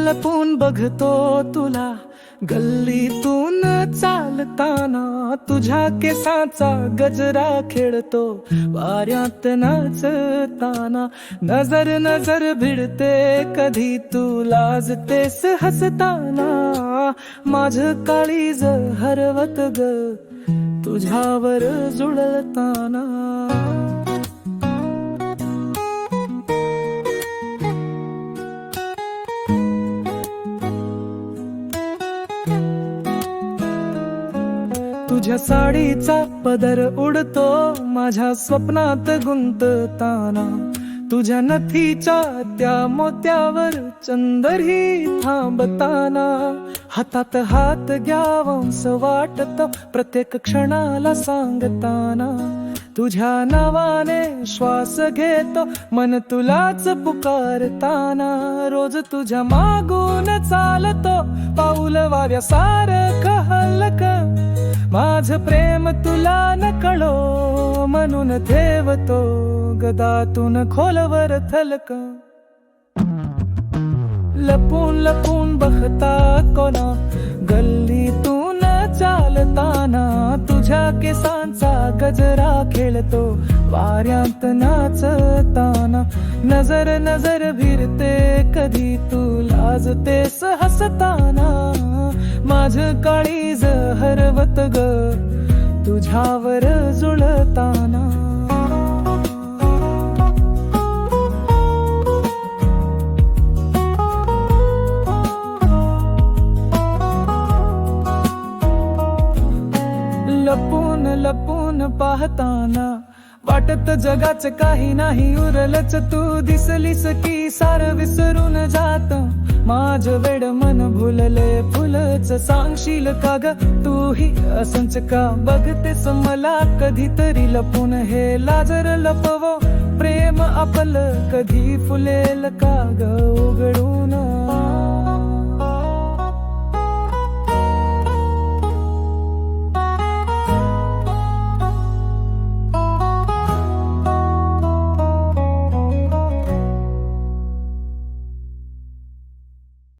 लपून बघतो तुला गल्लीतून चालताना, तुझ्या केसाचा गजरा खेळतो वाऱ्यात नाचताना. नजर नजर भिडते कधी तू लाजतेस हसताना, माझं काळीज हरवत ग तुझ्यावर जुळताना. तुझ्या साडीचा पदर उडतो माझ्या स्वप्नात गुंतताना, तुझ्या नथीच्या त्या मोत्यावर चंदरही थांबताना. हातात हात घ्यावंस वाटत प्रत्येक क्षणाला सांगताना, तुझ्या नावाने श्वास घेतो मन तुलाच पुकारताना. रोज तुझ्या मागून चालतो पाऊल वाऱ्यासारखं हलकं, माझं प्रेम तुला नकळो म्हणून ठेवतो गदातून खोलवर थलक. लपून लपून बघता कोणा गल्लीतून चालताना, तुझ्या केसांचा गजरा खेळतो वाऱ्यात नाचताना. नजर नजर भिरते कधी तू लाजतेस हसताना, माझं काळीज हरवत ग तुझ्यावर जुळताना. लपून लपून पाहताना वाटत जगाचं काही नाही उरलंच, तू दिसलीस की सारं विसरून जात. माझं वेड मन भुलले फुलच सांगशील का ग तूही असंच का बघतेस मला कधीतरी लपून. हे लाजर लपवो प्रेम आपलं कधी फुलेल का ग उघडून.